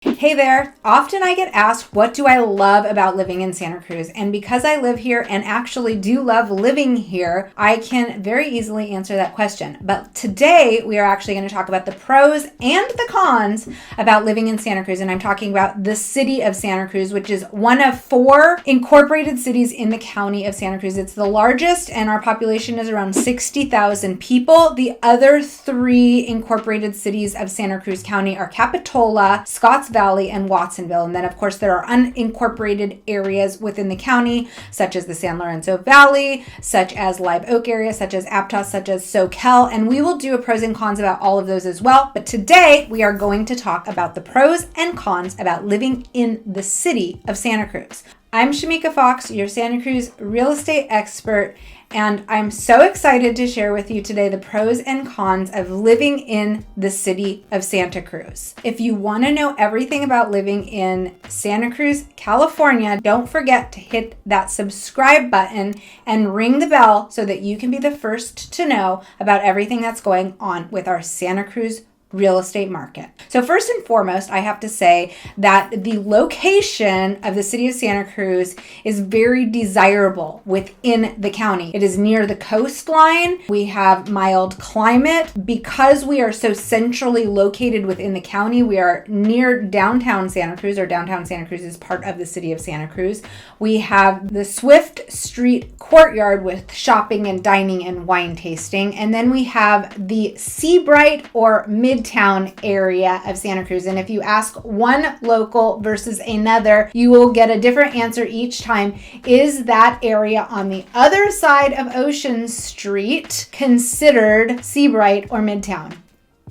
Hey there! Often I get asked, what do I love about living in Santa Cruz? And because I live here and actually do love living here, I can very easily answer that question. But today we are actually going to talk about the pros and the cons about living in Santa Cruz. And I'm talking about the city of Santa Cruz, which is one of 4 incorporated cities in the county of Santa Cruz. It's the largest and our population is around 60,000 people. The other 3 incorporated cities of Santa Cruz County are Capitola, Scotts Valley, and Watsonville. And then of course there are unincorporated areas within the county, such as the San Lorenzo Valley, such as Live Oak area, such as Aptos, such as Soquel, and we will do a pros and cons about all of those as well. But today we are going to talk about the pros and cons about living in the city of Santa Cruz. I'm Shemeika Fox, your Santa Cruz real estate expert, and I'm so excited to share with you today the pros and cons of living in the city of Santa Cruz. If you want to know everything about living in Santa Cruz, California, don't forget to hit that subscribe button and ring the bell so that you can be the first to know about everything that's going on with our Santa Cruz real estate market. So first and foremost, I have to say that the location of the city of Santa Cruz is very desirable within the county. It is near the coastline. We have mild climate. Because we are so centrally located within the county, we are near downtown Santa Cruz, or downtown Santa Cruz is part of the city of Santa Cruz. We have the Swift Street Courtyard with shopping and dining and wine tasting. And then we have the Seabright or Midtown area of Santa Cruz. And if you ask one local versus another, you will get a different answer each time. Is that area on the other side of Ocean Street considered Seabright or Midtown?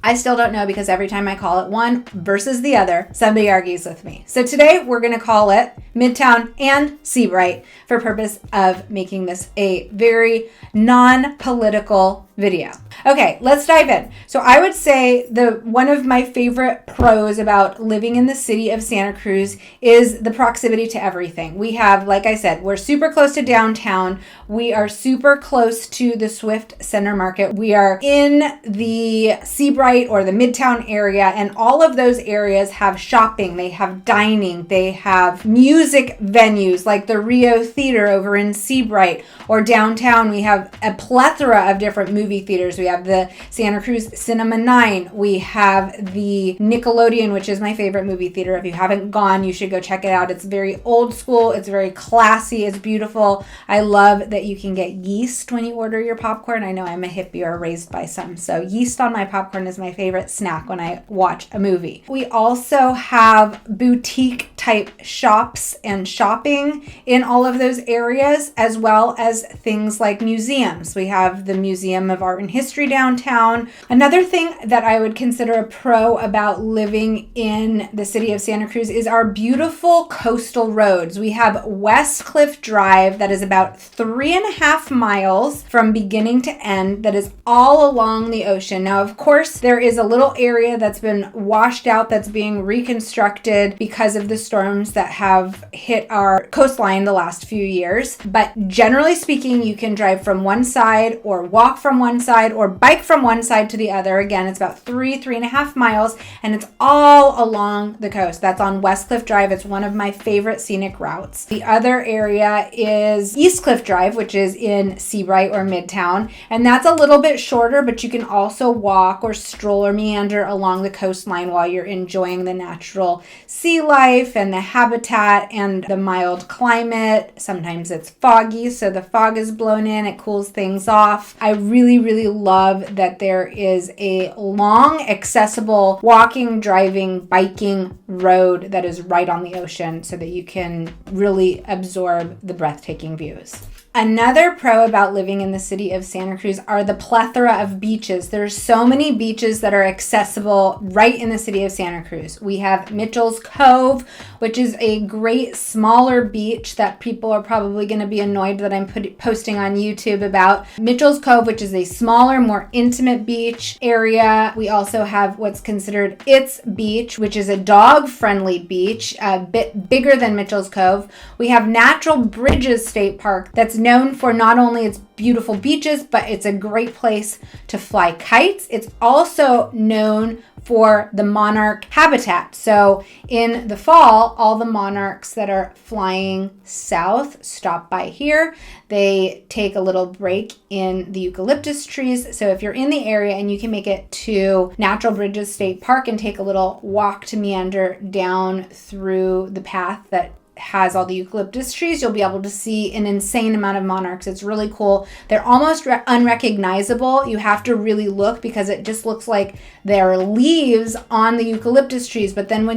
I still don't know, because every time I call it one versus the other, somebody argues with me. So today we're going to call it Midtown and Seabright for purpose of making this a very non-political video. Okay, let's dive in. So I would say one of my favorite pros about living in the city of Santa Cruz is the proximity to everything. We have, like I said, we're super close to downtown. We are super close to the Swift Center Market. We are in the Seabright or the Midtown area, and all of those areas have shopping, they have dining, they have music venues like the Rio Theater over in Seabright, or downtown we have a plethora of different movie theaters. We have the Santa Cruz Cinema 9. We have the Nickelodeon, which is my favorite movie theater. If you haven't gone, you should go check it out. It's very old school. It's very classy. It's beautiful. I love that you can get yeast when you order your popcorn. I know I'm a hippie or raised by some, so yeast on my popcorn is my favorite snack when I watch a movie. We also have boutique type shops and shopping in all of those areas, as well as things like museums. We have the Museum of Art and History downtown. Another thing that I would consider a pro about living in the city of Santa Cruz is our beautiful coastal roads. We have West Cliff Drive that is about 3.5 miles from beginning to end, that is all along the ocean. Now, of course, there is a little area that's been washed out that's being reconstructed because of the storms that have hit our coastline the last few years. But generally speaking, you can drive from one side or walk from one side or bike from one side to the other. Again, it's about 3.5 miles, and it's all along the coast. That's on West Cliff Drive. It's one of my favorite scenic routes. The other area is East Cliff Drive, which is in Seabright or Midtown, and that's a little bit shorter, but you can also walk or stroll or meander along the coastline while you're enjoying the natural sea life and the habitat and the mild climate. Sometimes it's foggy, so the fog is blown in. It cools things off. I really love that there is a long, accessible walking, driving, biking road that is right on the ocean so that you can really absorb the breathtaking views. Another pro about living in the city of Santa Cruz are the plethora of beaches. There's so many beaches that are accessible right in the city of Santa Cruz. We have Mitchell's Cove, which is a great smaller beach that people are probably going to be annoyed that I'm posting on YouTube about. Mitchell's Cove, which is a smaller, more intimate beach area. We also have what's considered It's Beach, which is a dog-friendly beach, a bit bigger than Mitchell's Cove. We have Natural Bridges State Park that's known for not only its beautiful beaches, but it's a great place to fly kites. It's also known for the monarch habitat. So in the fall, all the monarchs that are flying south stop by here. They take a little break in the eucalyptus trees. So if you're in the area and you can make it to Natural Bridges State Park and take a little walk to meander down through the path that has all the eucalyptus trees, you'll be able to see an insane amount of monarchs. It's really cool. They're almost unrecognizable. You have to really look because it just looks like there are leaves on the eucalyptus trees. But then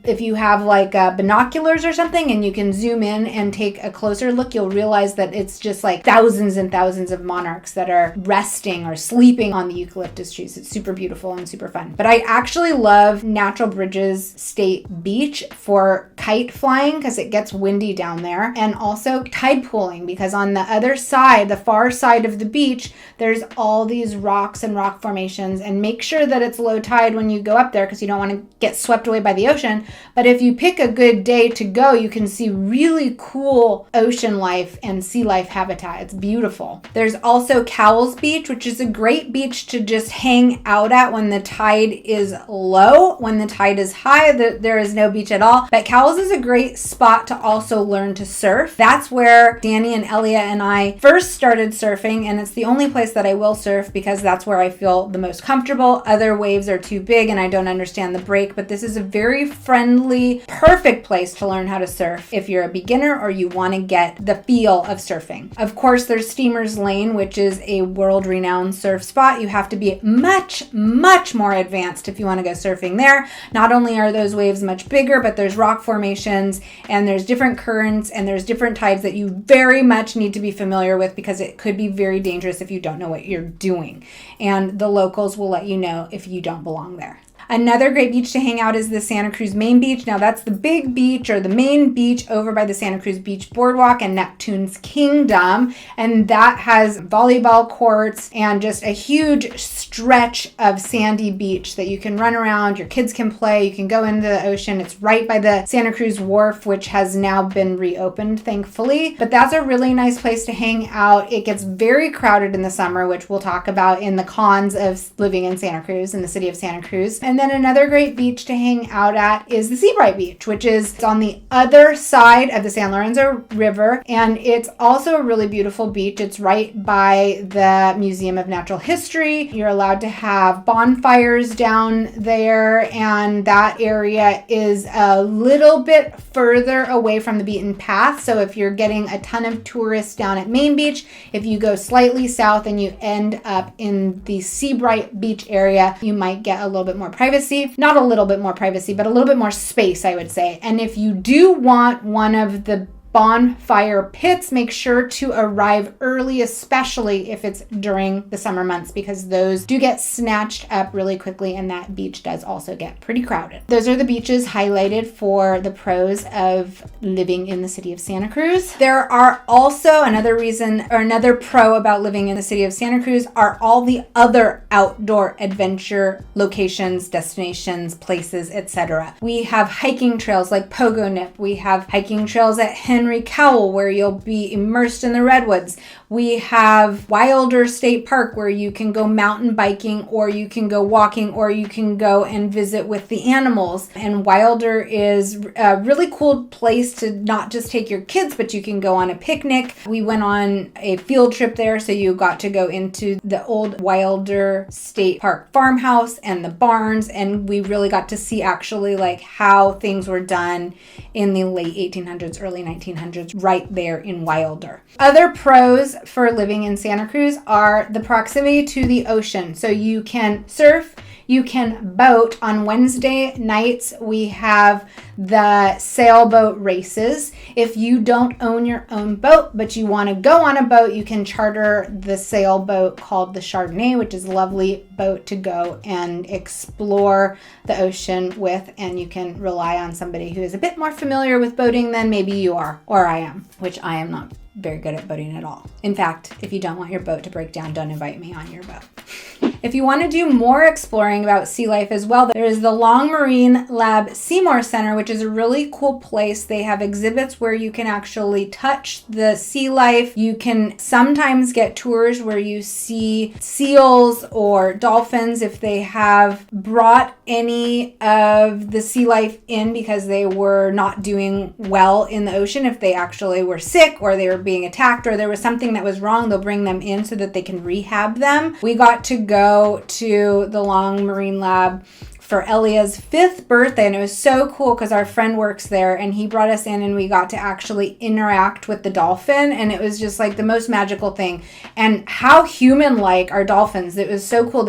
if you have like binoculars or something and you can zoom in and take a closer look, you'll realize that it's just like thousands and thousands of monarchs that are resting or sleeping on the eucalyptus trees. It's super beautiful and super fun. But I actually love Natural Bridges State Beach for kite flying because it gets windy down there, and also tide pooling because on the other side, the far side of the beach, there's all these rocks and rock formations, and make sure that it's low tide when you go up there because you don't want to get swept away by the ocean. But if you pick a good day to go, you can see really cool ocean life and sea life habitat. It's beautiful. There's also Cowles Beach, which is a great beach to just hang out at when the tide is low. When the tide is high, there is no beach at all. But Cowles is a great spot to also learn to surf. That's where Danny and Elia and I first started surfing, and it's the only place that I will surf because that's where I feel the most comfortable. Other waves are too big and I don't understand the break, but this is a very friendly, perfect place to learn how to surf if you're a beginner or you want to get the feel of surfing. Of course, there's Steamer's Lane, which is a world-renowned surf spot. You have to be much, much more advanced if you want to go surfing there. Not only are those waves much bigger, but there's rock formations and there's different currents and there's different tides that you very much need to be familiar with because it could be very dangerous if you don't know what you're doing. And the locals will let you know if you don't belong there. Another great beach to hang out is the Santa Cruz main beach. Now that's the big beach or the main beach over by the Santa Cruz Beach Boardwalk and Neptune's Kingdom. And that has volleyball courts and just a huge stretch of sandy beach that you can run around. Your kids can play. You can go into the ocean. It's right by the Santa Cruz Wharf, which has now been reopened, thankfully. But that's a really nice place to hang out. It gets very crowded in the summer, which we'll talk about in the cons of living in Santa Cruz, in the city of Santa Cruz. And then another great beach to hang out at is the Seabright Beach, which is on the other side of the San Lorenzo River. And it's also a really beautiful beach. It's right by the Museum of Natural History. You're allowed to have bonfires down there, and that area is a little bit further away from the beaten path. So if you're getting a ton of tourists down at Main Beach, if you go slightly south and you end up in the Seabright Beach area, you might get a little bit more privacy. Not a little bit more privacy, but a little bit more space, I would say. And if you do want one of the bonfire pits, make sure to arrive early, especially if it's during the summer months, because those do get snatched up really quickly and that beach does also get pretty crowded. Those are the beaches highlighted for the pros of living in the city of Santa Cruz. There are also another reason or another pro about living in the city of Santa Cruz are all the other outdoor adventure locations, destinations, places, etc. We have hiking trails like Pogo Nip. We have hiking trails at Henry Cowell, where you'll be immersed in the redwoods. We have Wilder State Park, where you can go mountain biking, or you can go walking, or you can go and visit with the animals. And Wilder is a really cool place to not just take your kids, but you can go on a picnic. We went on a field trip there, so you got to go into the old Wilder State Park farmhouse and the barns, and we really got to see actually like how things were done in the late 1800s, early 1900s, right there in Wilder. Other pros for living in Santa Cruz are the proximity to the ocean. So you can surf, you can boat. On Wednesday nights, we have the sailboat races. If you don't own your own boat, but you want to go on a boat, you can charter the sailboat called the Chardonnay, which is a lovely boat to go and explore the ocean with. And you can rely on somebody who is a bit more familiar with boating than maybe you are, or I am, which I am not very good at boating at all. In fact, if you don't want your boat to break down, don't invite me on your boat. If you want to do more exploring about sea life as well, there is the Long Marine Lab Seymour Center, which is a really cool place. They have exhibits where you can actually touch the sea life. You can sometimes get tours where you see seals or dolphins if they have brought any of the sea life in because they were not doing well in the ocean. If they actually were sick or they were being attacked or there was something that was wrong, they'll bring them in so that they can rehab them. We got to go to the Long Marine Lab for Elia's 5th birthday, and it was so cool because our friend works there and he brought us in and we got to actually interact with the dolphin, and it was just like the most magical thing. And how human-like are dolphins. It was so cool.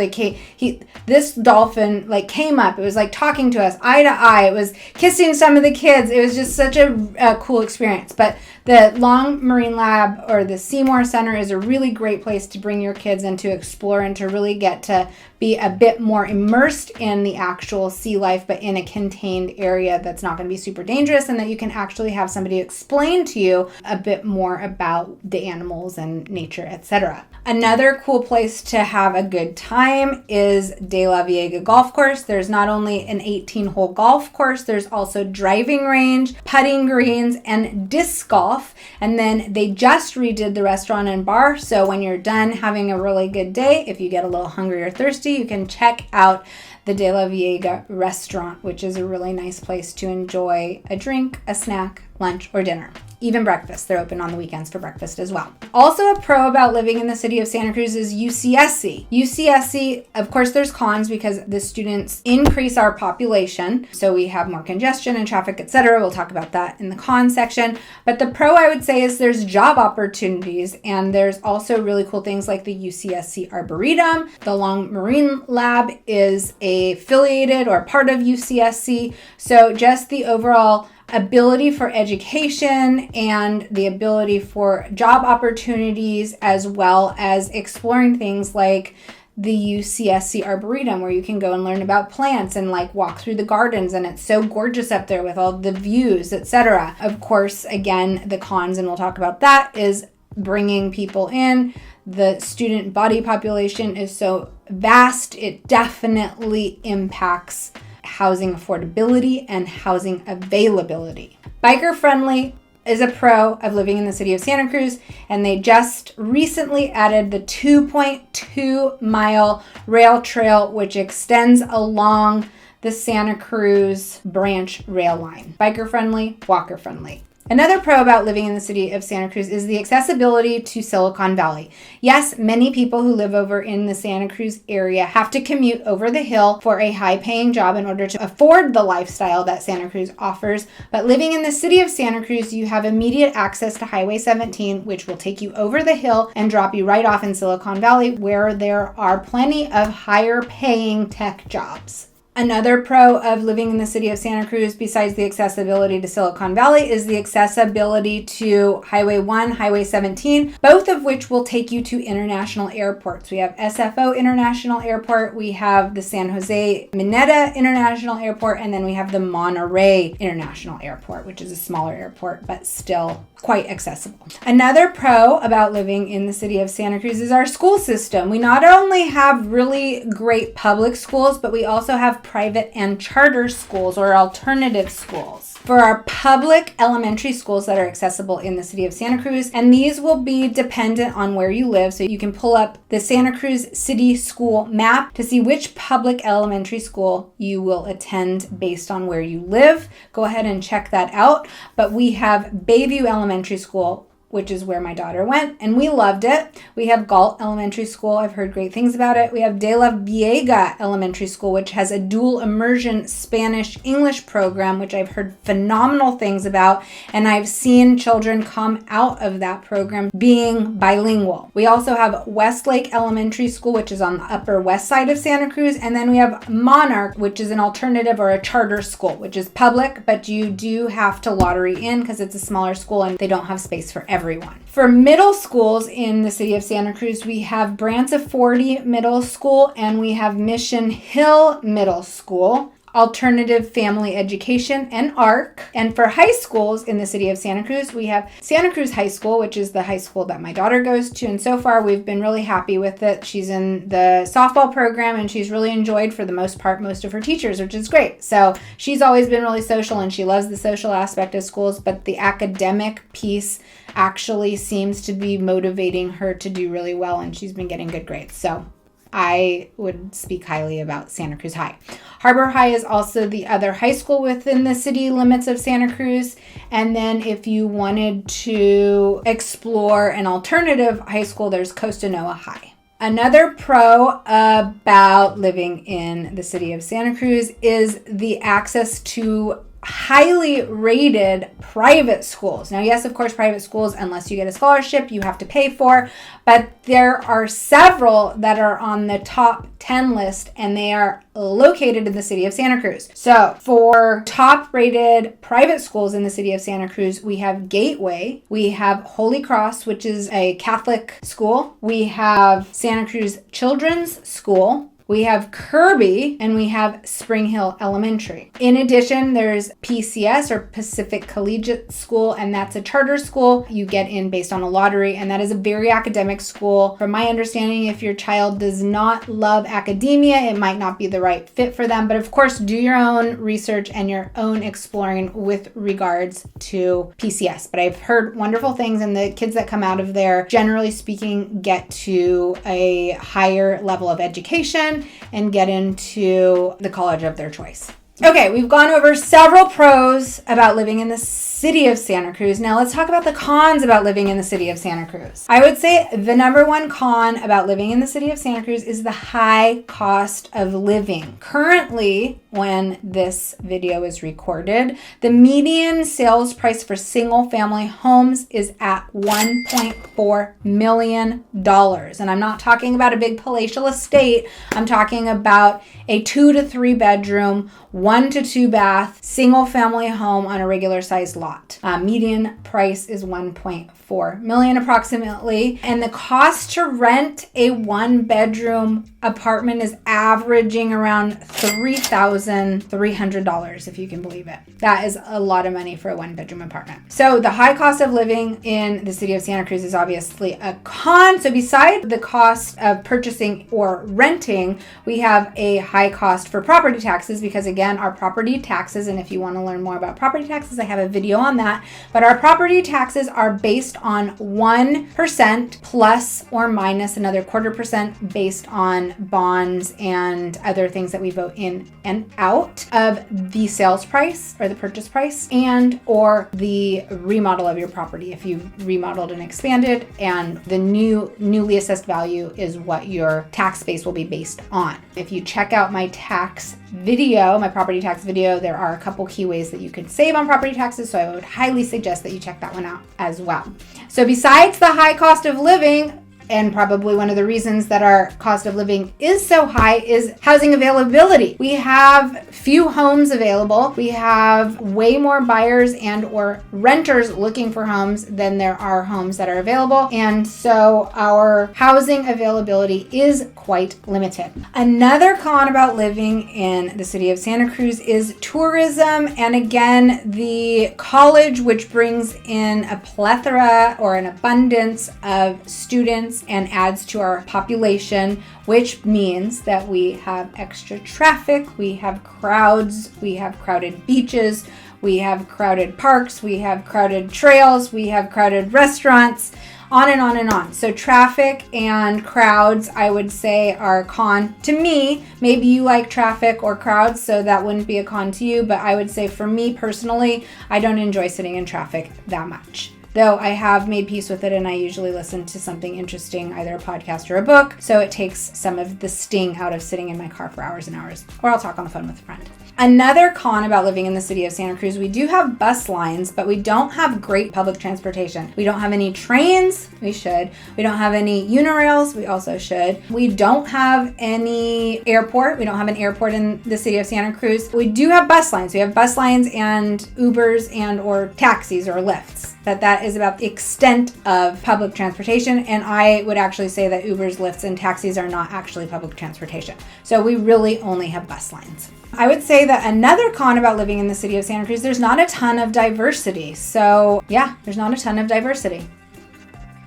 This dolphin like came up, it was like talking to us eye to eye, it was kissing some of the kids. It was just such a cool experience. But the Long Marine Lab or the Seymour Center is a really great place to bring your kids and to explore and to really get to be a bit more immersed in the actual sea life, but in a contained area that's not going to be super dangerous, and that you can actually have somebody explain to you a bit more about the animals and nature, etc. Another cool place to have a good time is De La Viega Golf Course. There's not only an 18-hole golf course, there's also driving range, putting greens, and disc golf. And then they just redid the restaurant and bar, so when you're done having a really good day, if you get a little hungry or thirsty, you can check out the De La Viega restaurant, which is a really nice place to enjoy a drink, a snack, lunch, or dinner. Even breakfast. They're open on the weekends for breakfast as well. Also a pro about living in the city of Santa Cruz is UCSC. UCSC, of course, there's cons because the students increase our population. So we have more congestion and traffic, etc. We'll talk about that in the con section. But the pro, I would say, is there's job opportunities, and there's also really cool things like the UCSC Arboretum. The Long Marine Lab is affiliated or part of UCSC. So just the overall ability for education and the ability for job opportunities, as well as exploring things like the UCSC Arboretum, where you can go and learn about plants and like walk through the gardens, and it's so gorgeous up there with all the views, etc. Of course, again, the cons, and we'll talk about that, is bringing people in. The student body population is so vast, it definitely impacts housing affordability and housing availability. Biker friendly is a pro of living in the city of Santa Cruz, and they just recently added the 2.2 mile rail trail, which extends along the Santa Cruz branch rail line. Biker friendly, walker friendly. Another pro about living in the city of Santa Cruz is the accessibility to Silicon Valley. Yes, many people who live over in the Santa Cruz area have to commute over the hill for a high-paying job in order to afford the lifestyle that Santa Cruz offers. But living in the city of Santa Cruz, you have immediate access to Highway 17, which will take you over the hill and drop you right off in Silicon Valley, where there are plenty of higher-paying tech jobs. Another pro of living in the city of Santa Cruz, besides the accessibility to Silicon Valley, is the accessibility to Highway 1, Highway 17, both of which will take you to international airports. We have SFO International Airport, we have the San Jose Mineta International Airport, and then we have the Monterey International Airport, which is a smaller airport, but still quite accessible. Another pro about living in the city of Santa Cruz is our school system. We not only have really great public schools, but we also have private and charter schools or alternative schools. For our public elementary schools that are accessible in the city of Santa Cruz, and these will be dependent on where you live, so you can pull up the Santa Cruz City School map to see which public elementary school you will attend based on where you live. Go ahead and check that out. But we have Bayview Elementary School, which is where my daughter went, and we loved it. We have Galt Elementary School. I've heard great things about it. We have De La Viega Elementary School, which has a dual immersion Spanish-English program, which I've heard phenomenal things about, and I've seen children come out of that program being bilingual. We also have Westlake Elementary School, which is on the upper west side of Santa Cruz, and then we have Monarch, which is an alternative or a charter school, which is public, but you do have to lottery in because it's a smaller school and they don't have space for everyone. For middle schools in the city of Santa Cruz, we have Branciforte Middle School and we have Mission Hill Middle School. alternative family education, and ARC. And for high schools in the city of Santa Cruz, we have Santa Cruz High School, which is the high school that my daughter goes to. And so far, we've been really happy with it. She's in the softball program and she's really enjoyed, for the most part, most of her teachers, which is great. So she's always been really social and she loves the social aspect of schools, but the academic piece actually seems to be motivating her to do really well, and she's been getting good grades. So I would speak highly about Santa Cruz High. Harbor High is also the other high school within the city limits of Santa Cruz. And then if you wanted to explore an alternative high school, there's Costanoa High. Another pro about living in the city of Santa Cruz is the access to highly rated private schools. Now, yes, of course, private schools, unless you get a scholarship, you have to pay for, but there are several that are on the top 10 list, and they are located in the city of Santa Cruz. So for top rated private schools in the city of Santa Cruz, we have Gateway, we have Holy Cross, which is a Catholic school, we have Santa Cruz Children's School, we have Kirby, and we have Spring Hill Elementary. In addition, there's PCS, or Pacific Collegiate School, and that's a charter school. You get in based on a lottery, and that is a very academic school. From my understanding, if your child does not love academia, it might not be the right fit for them. But of course, do your own research and your own exploring with regards to PCS. But I've heard wonderful things, and the kids that come out of there, generally speaking, get to a higher level of education and get into the college of their choice. Okay, we've gone over several pros about living in the city of Santa Cruz. Now let's talk about the cons about living in the city of Santa Cruz. I would say the number one con about living in the city of Santa Cruz is the high cost of living. Currently, when this video is recorded, the median sales price for single family homes is at $1.4 million. And I'm not talking about a big palatial estate. I'm talking about a 2 to 3 bedroom, 1 to 2 bath, single family home on a regular sized lot. Median price is $1.4 million approximately. And the cost to rent a 1 bedroom apartment is averaging around $3,300, if you can believe it. That is a lot of money for a 1 bedroom apartment. So the high cost of living in the city of Santa Cruz is obviously a con. So besides the cost of purchasing or renting, we have a high cost for property taxes, because again, our property taxes, and if you want to learn more about property taxes, I have a video on that, but our property taxes are based on 1% plus or minus another 0.25% based on bonds and other things that we vote in and out of the sales price or the purchase price, and or the remodel of your property. If you remodeled and expanded, and the newly assessed value is what your tax base will be based on. If you check out my tax video, my property tax video, there are a couple key ways that you could save on property taxes, so I would highly suggest that you check that one out as well. So besides the high cost of living, and probably one of the reasons that our cost of living is so high, is housing availability. We have few homes available. We have way more buyers and or renters looking for homes than there are homes that are available. And so our housing availability is quite limited. Another con about living in the city of Santa Cruz is tourism. And again, the college, which brings in a plethora or an abundance of students and adds to our population, which means that we have extra traffic, we have crowds, we have crowded beaches, we have crowded parks, we have crowded trails, we have crowded restaurants, on and on and on. So traffic and crowds, I would say, are a con to me. Maybe you like traffic or crowds, so that wouldn't be a con to you, but I would say for me personally, I don't enjoy sitting in traffic that much. Though I have made peace with it, and I usually listen to something interesting, either a podcast or a book, so it takes some of the sting out of sitting in my car for hours and hours, or I'll talk on the phone with a friend. Another con about living in the city of Santa Cruz, we do have bus lines, but we don't have great public transportation. We don't have any trains, we should. We don't have any Unirails, we also should. We don't have any airport. We don't have an airport in the city of Santa Cruz. We do have bus lines. We have bus lines and Ubers and or taxis or Lyfts. That is about the extent of public transportation, and I would actually say that Ubers, Lyfts, and taxis are not actually public transportation. So we really only have bus lines. I would say that another con about living in the city of Santa Cruz, there's not a ton of diversity. So yeah, there's not a ton of diversity.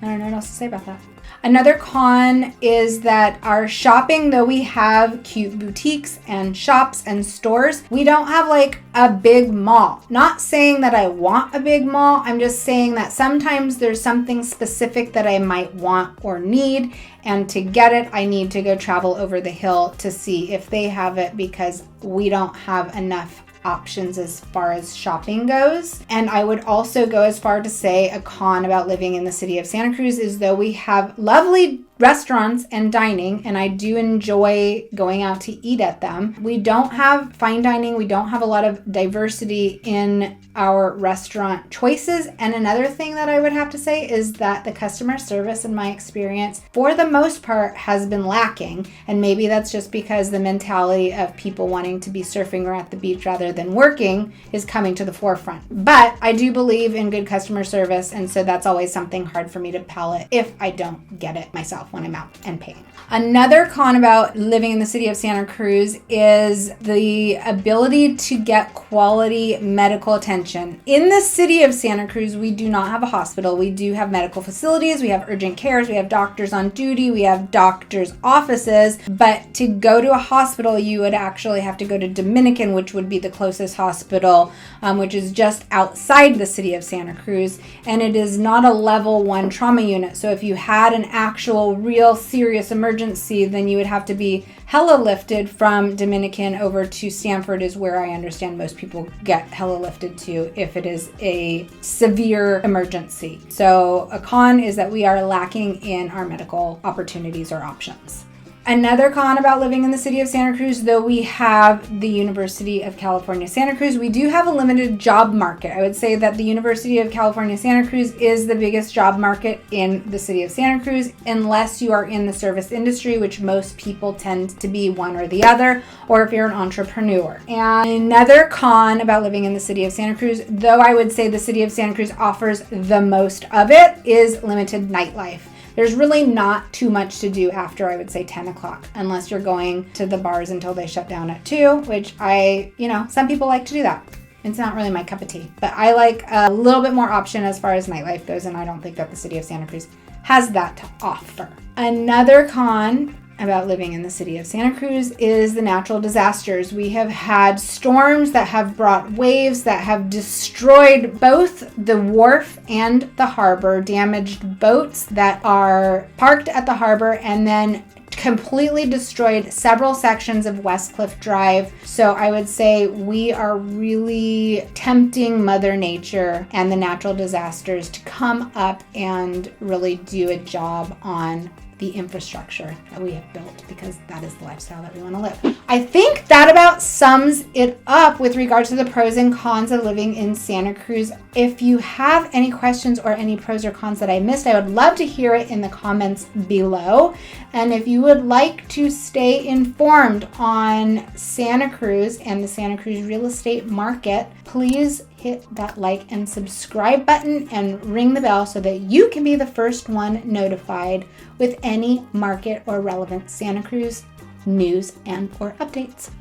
I don't know what else to say about that. Another con is that our shopping, though we have cute boutiques and shops and stores, we don't have like a big mall. Not saying that I want a big mall. I'm just saying that sometimes there's something specific that I might want or need. And to get it, I need to go travel over the hill to see if they have it, because we don't have enough options as far as shopping goes. And I would also go as far to say a con about living in the city of Santa Cruz is, though we have lovely restaurants and dining, and I do enjoy going out to eat at them, we don't have fine dining. We don't have a lot of diversity in our restaurant choices. And another thing that I would have to say is that the customer service, in my experience, for the most part has been lacking. And maybe that's just because the mentality of people wanting to be surfing or at the beach rather than working is coming to the forefront. But I do believe in good customer service, and so that's always something hard for me to palate if I don't get it myself when I'm out and paying. Another con about living in the city of Santa Cruz is the ability to get quality medical attention. In the city of Santa Cruz, we do not have a hospital. We do have medical facilities, we have urgent cares, we have doctors on duty, we have doctors' offices, but to go to a hospital, you would actually have to go to Dominican, which would be the closest hospital, which is just outside the city of Santa Cruz, and it is not a level 1 trauma unit. So if you had an actual real serious emergency, then you would have to be hella lifted from Dominican over to Stanford, is where I understand most people get hella lifted to if it is a severe emergency. So a con is that we are lacking in our medical opportunities or options. Another con about living in the city of Santa Cruz, though we have the University of California, Santa Cruz, we do have a limited job market. I would say that the University of California, Santa Cruz is the biggest job market in the city of Santa Cruz, unless you are in the service industry, which most people tend to be one or the other, or if you're an entrepreneur. And another con about living in the city of Santa Cruz, though I would say the city of Santa Cruz offers the most of it, is limited nightlife. There's really not too much to do after, I would say, 10 o'clock, unless you're going to the bars until they shut down at 2, which some people like to do that. It's not really my cup of tea, but I like a little bit more option as far as nightlife goes, and I don't think that the city of Santa Cruz has that to offer. Another con about living in the city of Santa Cruz is the natural disasters. We have had storms that have brought waves that have destroyed both the wharf and the harbor, damaged boats that are parked at the harbor, and then completely destroyed several sections of Westcliff Drive. So I would say we are really tempting Mother Nature and the natural disasters to come up and really do a job on the infrastructure that we have built, because that is the lifestyle that we want to live. I think that about sums it up with regards to the pros and cons of living in Santa Cruz. If you have any questions or any pros or cons that I missed, I would love to hear it in the comments below. And if you would like to stay informed on Santa Cruz and the Santa Cruz real estate market, please hit that like and subscribe button and ring the bell so that you can be the first one notified with any market or relevant Santa Cruz news and or updates.